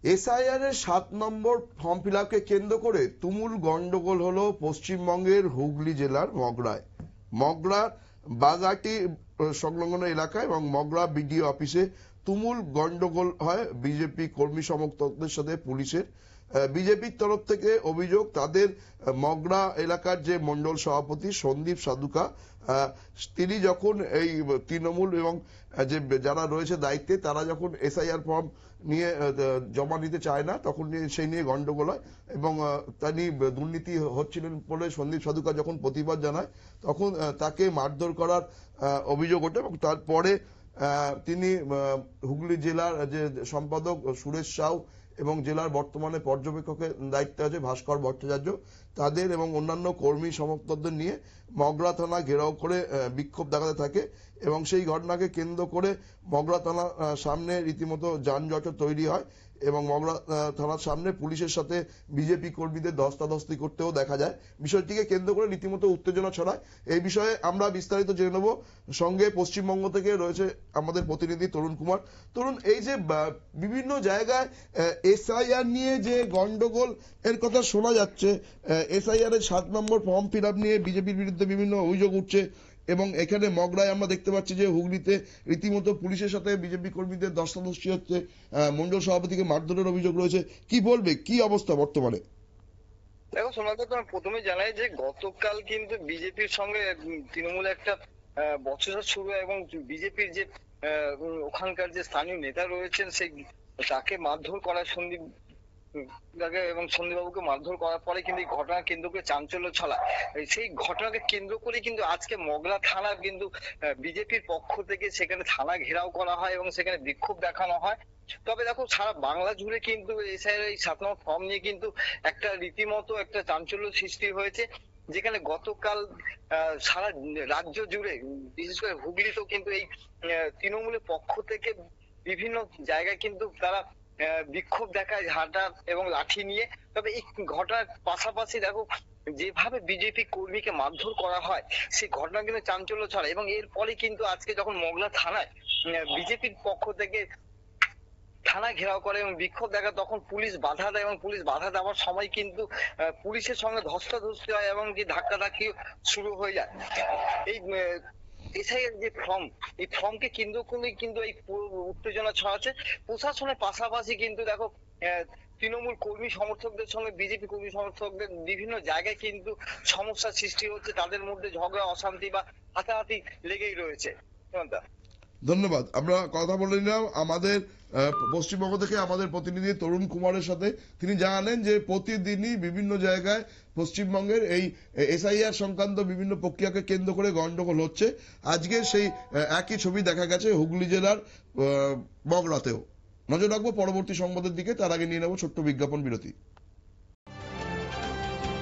SIR এর 7 নম্বর form fill আপকে কেন্দ্র করে তুমুল গন্ডগোল হলো পশ্চিমবঙ্গের হুগলি জেলার মগরায়। মগরার বাগাটি সংলগ্ন এলাকায় এবং মগরা বিডিও অফিসে তুমুল গন্ডগোল হয় বিজেপি কর্মী সমর্থকদের সাথে পুলিশের। বিজেপির তরফ থেকে অভিযোগ, তাদের মগরা এলাকার যে মন্ডল সভাপতি সন্দীপ সাধুকা, তিনি যখন এই তৃণমূল এবং যে যারা রয়েছে দায়িত্বে তারা যখন এসআইআর ফর্ম নিয়ে জমা নিতে চায় না, তখন সেই নিয়ে গন্ডগোল হয় এবং তিনি দুর্নীতি হচ্ছিলেন বলে সন্দীপ সাধুকা যখন প্রতিবাদ জানায়, তখন তাকে মারধর করার অভিযোগ ওঠে এবং তারপরে তিনি হুগলি জেলার যে সম্পাদক সুরেশ সাউ এবং জেলার বর্তমানে পর্যবেক্ষকের দায়িত্বে আছে ভাস্কর ভট্টাচার্য, তাদের এবং অন্যান্য কর্মী সমর্থকদের নিয়ে মগরা থানা ঘেরাও করে বিক্ষোভ দেখাতে থাকে এবং সেই ঘটনাকে কেন্দ্র করে মগরা থানার সামনে রীতিমতো যানজট তৈরি হয় এবং মগরা থানার সামনে পুলিশের সাথে বিজেপি কর্মীদের ধস্তাধস্তি করতেও দেখা যায়। বিষয়টিকে কেন্দ্র করে রীতিমতো উত্তেজনা ছড়ায়। এই বিষয়ে আমরা বিস্তারিত জেনে নেব। সঙ্গে পশ্চিমবঙ্গ থেকে রয়েছে আমাদের প্রতিনিধি তরুণ কুমার। তরুণ, এই যে বিভিন্ন জায়গায় এসআইআর নিয়ে যে গন্ডগোল এর কথা শোনা যাচ্ছে, এসআইআর এর 7 নম্বর ফর্ম ফিল আপ নিয়ে বিজেপির বিরুদ্ধে বিভিন্ন অভিযোগ উঠছে এবং এখানে মগরায় আমরা দেখতে পাচ্ছি যে হুগলিতে রীতিমতো পুলিশের সাথে বিজেপি কর্মীদের ধস্তাধস্তি হচ্ছে, মন্ডল সভাপতিকে মারধরের অভিযোগ রয়েছে। কি বলবে, কি অবস্থা বর্তমানে? দেখো সোনাকে তো প্রথমে জানাই যে গতকাল কিন্তু বিজেপির সঙ্গে তৃণমূলের একটা বচসা শুরু হয় এবং বিজেপির যে ওখানকার যে স্থানীয় নেতা রয়েছেন সেই তাকে মারধর করা সন্দীপ এবং সন্দীপবাবুকে মারধর করার পরে কিন্তু এই ঘটনা কেন্দ্র করে চাঞ্চল্য ছড়ায়। সেই ঘটনাকে কেন্দ্র করে কিন্তু আজকে মগরা থানা কিন্তু বিজেপির পক্ষ থেকে সেখানে থানা ঘেরাও করা হয় এবং সেখানে বিক্ষোভ দেখানো হয়। তবে দেখো সারা বাংলা জুড়ে কিন্তু এসআইআর এই 7 নম্বর ফর্ম নিয়ে কিন্তু একটা রীতিমতো একটা চাঞ্চল্য সৃষ্টি হয়েছে, যেখানে গতকাল সারা রাজ্য জুড়ে বিশেষ করে হুগলিতেও কিন্তু এই তৃণমূলের পক্ষ থেকে বিভিন্ন জায়গায় কিন্তু তারা বিক্ষোভ দেখায় হাঁটা এবং লাঠি নিয়ে। তবে এই ঘটনার পাশাপাশি দেখো যেভাবে বিজেপি কর্মীকে মারধর করা হয় সেই ঘটনা কিন্তু চাঞ্চল্য ছড়ায় এবং এর ফলে কিন্তু আজকে যখন মগরা থানায় বিজেপির পক্ষ থেকে থানা ঘেরাও করে এবং বিক্ষোভ দেখা, তখন পুলিশ বাধা দেয় এবং পুলিশ বাধা দেওয়ার সময় কিন্তু পুলিশের সঙ্গে ধস্তাধস্তি হয় এবং কি ধাক্কাধাক্কি শুরু হয়ে যায়। এই এসআইআর যে ফর্ম, এই ফর্মকে কেন্দ্র করে কিন্তু এই উত্তেজনা ছড়াচ্ছে প্রশাসনের পাশাপাশি। কিন্তু দেখো তৃণমূল কর্মী সমর্থকদের সঙ্গে বিজেপি কর্মী সমর্থকদের বিভিন্ন জায়গায় কিন্তু সমস্যার সৃষ্টি হচ্ছে, তাদের মধ্যে ঝগড়া অশান্তি বা হাতাহাতি লেগেই রয়েছে। ধন্যবাদ। আমরা কথা বলে নিলাম আমাদের পশ্চিমবঙ্গ থেকে আমাদের প্রতিনিধি তরুণ কুমারের সাথে। তিনি জানালেন যে প্রতিদিনই বিভিন্ন জায়গায় পশ্চিমবঙ্গের এই এসআইআর সংক্রান্ত বিভিন্ন প্রক্রিয়াকে কেন্দ্র করে গন্ডগোল হচ্ছে। আজকে সেই একই ছবি দেখা গেছে হুগলি জেলার মগরাতেও। নজর রাখবো পরবর্তী সংবাদের দিকে, তার আগে নিয়ে নেব ছোট্ট বিজ্ঞাপন বিরতি।